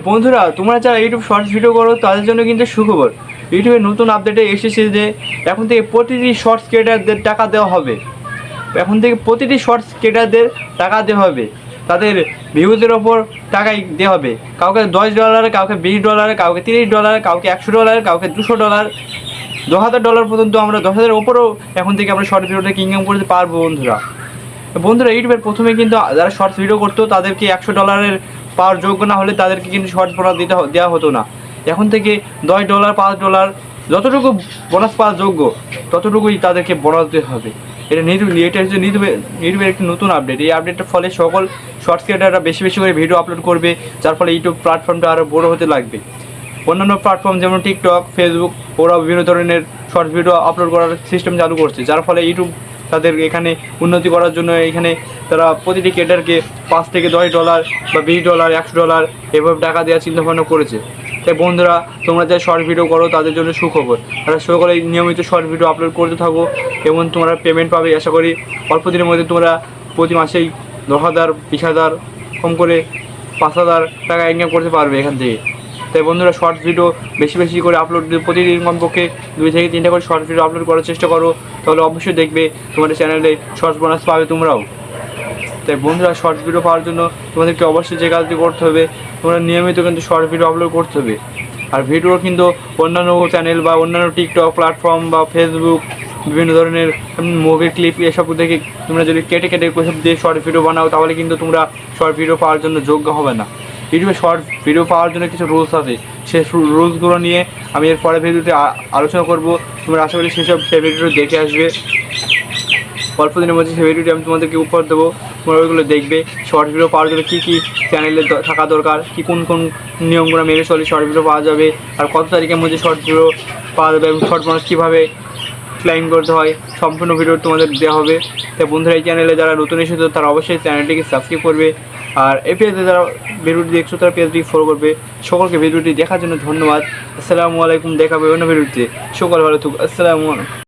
বন্ধুরা, তোমরা যারা ইউটিউব শর্টস ভিডিও করো তাদের জন্য কিন্তু সুখবর। ইউটিউবের নতুন আপডেটে এসেছে যে এখন থেকে প্রতিটি শর্টস ক্রিয়েটারদের টাকা দেওয়া হবে। এখন থেকে প্রতিটি শর্টস ক্রিয়েটারদের টাকা দেওয়া হবে, তাদের ভিউজের ওপর টাকাই দেওয়া হবে। কাউকে $10, কাউকে $20, কাউকে $30, কাউকে $100, কাউকে $200, $2000 পর্যন্ত। আমরা 10,000 ওপরেও এখন থেকে আমরা শর্ট ভিডিওটা ইনকাম করতে পারবো। বন্ধুরা ইউটিউবের প্রথমে কিন্তু যারা শর্টস ভিডিও করতো তাদেরকে $100 পাওয়ার যোগ্য না হলে তাদেরকে কিন্তু শর্টস বোনাস দেওয়া হতো না। এখন থেকে $10, $5 যতটুকু বোনাস পাওয়ার যোগ্য ততটুকুই তাদেরকে বোনাস দেওয়া হবে। এটা হচ্ছে ইউটিউবের একটি নতুন আপডেট। এই আপডেটটার ফলে সকল শর্টস ক্রিয়েটাররা বেশি বেশি করে ভিডিও আপলোড করবে, যার ফলে ইউটিউব প্ল্যাটফর্মটা আরও বড়ো হতে লাগবে। অন্যান্য প্ল্যাটফর্ম যেমন টিকটক, ফেসবুক, ওরাও বিভিন্ন ধরনের শর্টস ভিডিও আপলোড করার সিস্টেম চালু করছে, যার ফলে ইউটিউব তাদের এখানে উন্নতি করার জন্য এখানে তারা প্রতিটি ক্রিয়েটারকে $5 থেকে $10 বা $20, $100 এভাবে টাকা দেওয়ার চিন্তাভাবনা করেছে। তাই বন্ধুরা, তোমরা যারা শর্ট ভিডিও করো তাদের জন্য সুখবর। তারা সকলে নিয়মিত শর্ট ভিডিও আপলোড করতে থাকো এবং তোমরা পেমেন্ট পাবে। আশা করি অল্প দিনের মধ্যে তোমরা প্রতি মাসেই 10,000, 20,000, কম করে 5,000 টাকা ইনকাম করতে পারবে এখান থেকে। তাই বন্ধুরা, শর্টস ভিডিও বেশি বেশি করে আপলোড, প্রতিদিন কমপক্ষে 2 থেকে 3টা করে শর্টস ভিডিও আপলোড করার চেষ্টা করো, তাহলে অবশ্যই দেখবে তোমাদের চ্যানেলে শর্টস বোনাস পাবে তোমরাও। তাই বন্ধুরা, শর্টস ভিডিও পাওয়ার জন্য তোমাদেরকে অবশ্যই যে কাজটি করতে হবে, তোমরা নিয়মিত কিন্তু শর্টস ভিডিও আপলোড করতে হবে। আর ভিডিও কিন্তু অন্যান্য চ্যানেল বা অন্যান্য টিকটক প্ল্যাটফর্ম বা ফেসবুক বিভিন্ন ধরনের মুভির ক্লিপ এসব দেখে তোমরা যদি কেটে কেটে সব দিয়ে শর্ট ভিডিও বানাও, তাহলে কিন্তু তোমরা শর্ট ভিডিও পাওয়ার জন্য যোগ্য হবে না। ইউটিউবে শর্ট ভিডিও পাওয়ার জন্য কিছু রুলস আছে, সেই রুলসগুলো নিয়ে আমি এর পরে ভিডিওতে আলোচনা করব। তোমরা আশা করি সেই ভিডিওটি দেখে আসবে। অল্প দিনের মধ্যে সেই ভিডিওটি আমি তোমাদেরকে উপহার দেবো, তোমরা ওইগুলো দেখবে। শর্ট ভিডিও পাওয়ার জন্য কী কী চ্যানেলে থাকা দরকার, কী কোন নিয়মগুলো মেনে চলে শর্ট ভিডিও পাওয়া যাবে, আর কত তারিখের মধ্যে শর্ট ভিডিও পাওয়া যাবে এবং শর্ট মানুষ কীভাবে ক্লাইম করতে হয়, সম্পূর্ণ ভিডিও তোমাদের দেওয়া হবে। তাই বন্ধুরা, এই চ্যানেলে যারা নতুন এসেছো তারা অবশ্যই চ্যানেলটিকে সাবস্ক্রাইব করবে, আর এই পেজে যারা ভিডিওটি দেখছো তারা পেজটিকে ফলো করবে। সকলকে ভিডিওটি দেখার জন্য ধন্যবাদ। আসসালামু আলাইকুম। দেখা হবে অন্য ভিডিওতে। সকল ভালো থাকুক। আসসালামু আলাইকুম।